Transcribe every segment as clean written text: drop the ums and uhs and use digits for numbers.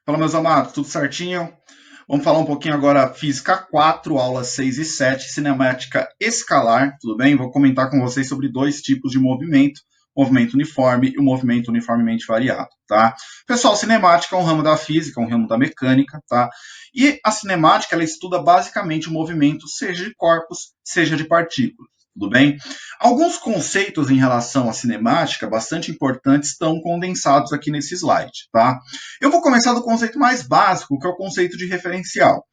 Fala, meus amados, tudo certinho? Vamos falar um pouquinho agora Física 4, aulas 6 e 7, cinemática escalar, tudo bem? Vou comentar com vocês sobre dois tipos de movimento uniforme e o movimento uniformemente variado, tá? Pessoal, cinemática é um ramo da física, um ramo da mecânica, tá? E a cinemática, ela estuda basicamente o movimento, seja de corpos, seja de partículas. Tudo bem? Alguns conceitos em relação à cinemática, bastante importantes, estão condensados aqui nesse slide, tá? Eu vou começar do conceito mais básico, que é o conceito de referencial.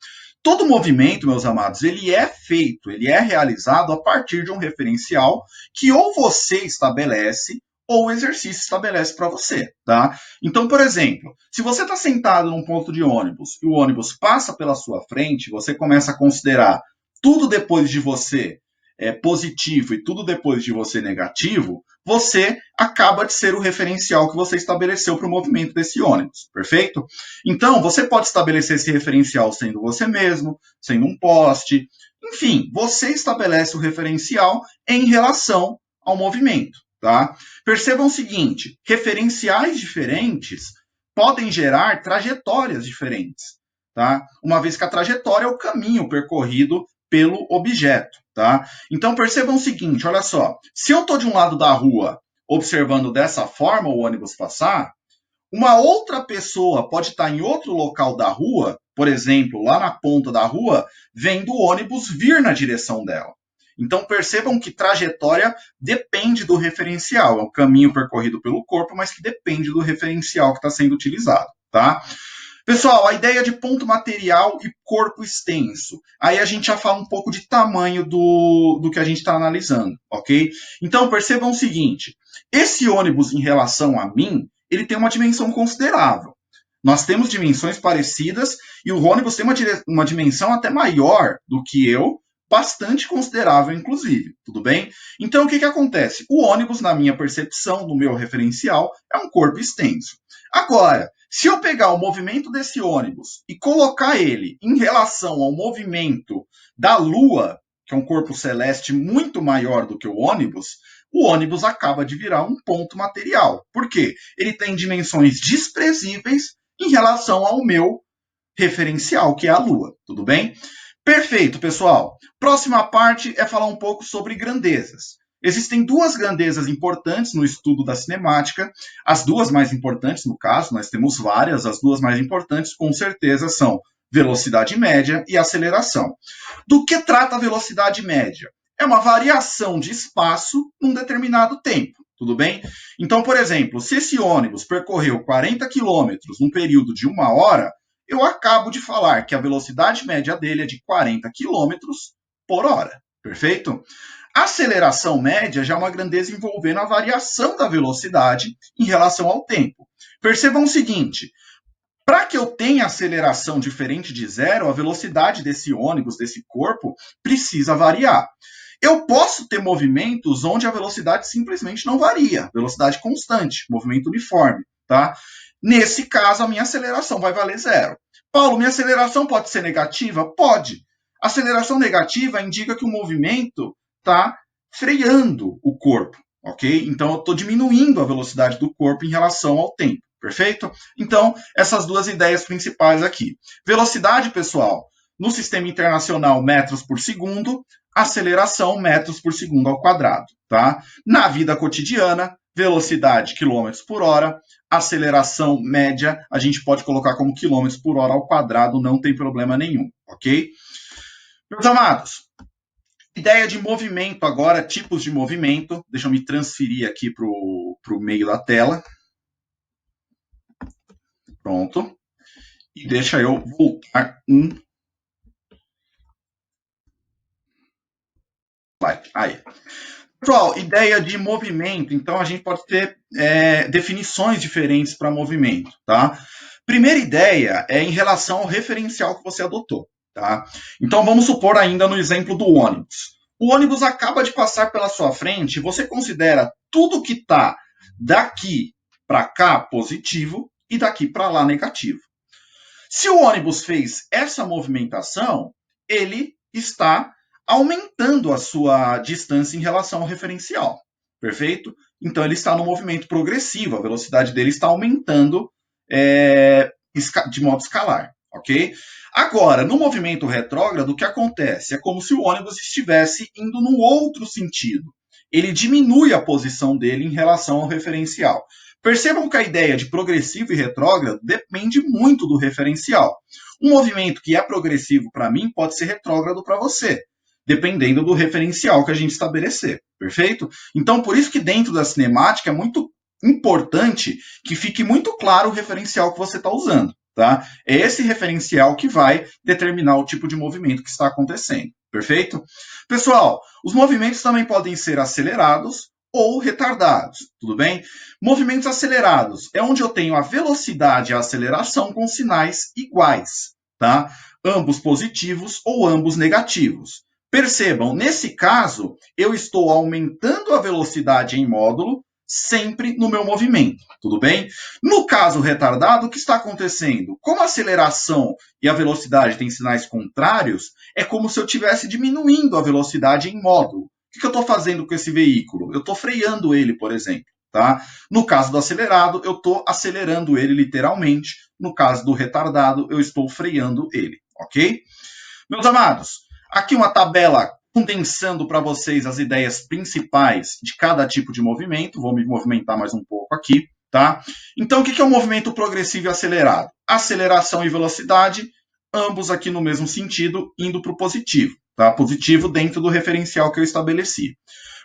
Todo movimento, meus amados, ele é realizado a partir de um referencial que ou você estabelece ou o exercício estabelece para você, tá? Então, por exemplo, se você está sentado num ponto de ônibus e o ônibus passa pela sua frente, você começa a considerar tudo depois de você positivo e tudo depois de você negativo, você acaba de ser o referencial que você estabeleceu para o movimento desse ônibus, perfeito? Então, você pode estabelecer esse referencial sendo você mesmo, sendo um poste, enfim, você estabelece o referencial em relação ao movimento, tá? Percebam o seguinte, referenciais diferentes podem gerar trajetórias diferentes, tá? Uma vez que a trajetória é o caminho percorrido pelo objeto, tá? Então percebam o seguinte, olha só, se eu estou de um lado da rua observando dessa forma o ônibus passar, uma outra pessoa pode estar em outro local da rua, por exemplo, lá na ponta da rua, vendo o ônibus vir na direção dela. Então percebam que trajetória depende do referencial, é um caminho percorrido pelo corpo, mas que depende do referencial que está sendo utilizado, tá? Pessoal, a ideia de ponto material e corpo extenso. Aí a gente já fala um pouco de tamanho do que a gente está analisando, ok? Então, percebam o seguinte, esse ônibus em relação a mim, ele tem uma dimensão considerável. Nós temos dimensões parecidas e o ônibus tem uma dimensão até maior do que eu, bastante considerável, inclusive, tudo bem? Então, o que acontece? O ônibus, na minha percepção, no meu referencial, é um corpo extenso. Agora, se eu pegar o movimento desse ônibus e colocar ele em relação ao movimento da Lua, que é um corpo celeste muito maior do que o ônibus acaba de virar um ponto material. Por quê? Ele tem dimensões desprezíveis em relação ao meu referencial, que é a Lua. Tudo bem? Perfeito, pessoal. Próxima parte é falar um pouco sobre grandezas. Existem duas grandezas importantes no estudo da cinemática. As duas mais importantes, no caso, nós temos várias, as duas mais importantes, com certeza, são velocidade média e aceleração. Do que trata a velocidade média? É uma variação de espaço num determinado tempo, tudo bem? Então, por exemplo, se esse ônibus percorreu 40 quilômetros num período de 1 hora, eu acabo de falar que a velocidade média dele é de 40 km por hora, perfeito? A aceleração média já é uma grandeza envolvendo a variação da velocidade em relação ao tempo. Percebam o seguinte, para que eu tenha aceleração diferente de zero, a velocidade desse ônibus, desse corpo, precisa variar. Eu posso ter movimentos onde a velocidade simplesmente não varia, velocidade constante, movimento uniforme, tá? Nesse caso, a minha aceleração vai valer zero. Paulo, minha aceleração pode ser negativa? Pode. Aceleração negativa indica que o movimento está freando o corpo, ok? Então, eu estou diminuindo a velocidade do corpo em relação ao tempo, perfeito? Então, essas duas ideias principais aqui. Velocidade, pessoal, no sistema internacional, metros por segundo, aceleração, metros por segundo ao quadrado, tá? Na vida cotidiana, velocidade, quilômetros por hora, aceleração média, a gente pode colocar como quilômetros por hora ao quadrado, não tem problema nenhum, ok? Meus amados, ideia de movimento agora, tipos de movimento, deixa eu me transferir aqui para o meio da tela. Pronto. E deixa eu voltar Aí. Pessoal, ideia de movimento, então a gente pode ter definições diferentes para movimento, tá? Primeira ideia é em relação ao referencial que você adotou, tá? Então vamos supor ainda no exemplo do ônibus. O ônibus acaba de passar pela sua frente, você considera tudo que está daqui para cá positivo e daqui para lá negativo. Se o ônibus fez essa movimentação, ele está aumentando a sua distância em relação ao referencial, perfeito? Então ele está no movimento progressivo, a velocidade dele está aumentando de modo escalar, ok? Agora, no movimento retrógrado, o que acontece? É como se o ônibus estivesse indo no outro sentido. Ele diminui a posição dele em relação ao referencial. Percebam que a ideia de progressivo e retrógrado depende muito do referencial. Um movimento que é progressivo para mim pode ser retrógrado para você, dependendo do referencial que a gente estabelecer, perfeito? Então, por isso que dentro da cinemática é muito importante que fique muito claro o referencial que você está usando, tá? É esse referencial que vai determinar o tipo de movimento que está acontecendo, perfeito? Pessoal, os movimentos também podem ser acelerados ou retardados, tudo bem? Movimentos acelerados é onde eu tenho a velocidade e a aceleração com sinais iguais, tá? Ambos positivos ou ambos negativos. Percebam, nesse caso, eu estou aumentando a velocidade em módulo sempre no meu movimento, tudo bem? No caso retardado, o que está acontecendo? Como a aceleração e a velocidade têm sinais contrários, é como se eu estivesse diminuindo a velocidade em módulo. O que eu estou fazendo com esse veículo? Eu estou freando ele, por exemplo. Tá? No caso do acelerado, eu estou acelerando ele literalmente. No caso do retardado, eu estou freando ele, ok? Meus amados, aqui uma tabela condensando para vocês as ideias principais de cada tipo de movimento. Vou me movimentar mais um pouco aqui, tá? Então, o que é o movimento progressivo e acelerado? Aceleração e velocidade, ambos aqui no mesmo sentido, indo para o positivo, tá? Positivo dentro do referencial que eu estabeleci.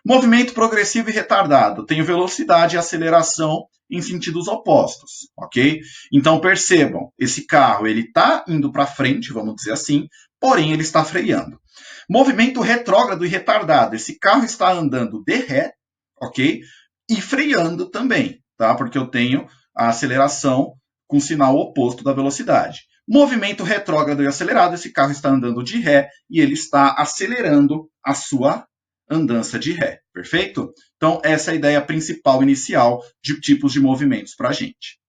Movimento progressivo e retardado, tenho velocidade e aceleração em sentidos opostos, ok? Então percebam, esse carro ele está indo para frente, vamos dizer assim, porém ele está freando. Movimento retrógrado e retardado, esse carro está andando de ré, ok? E freando também, tá? Porque eu tenho a aceleração com sinal oposto da velocidade. Movimento retrógrado e acelerado, esse carro está andando de ré e ele está acelerando a sua andança de ré, perfeito? Então, essa é a ideia principal inicial de tipos de movimentos para a gente.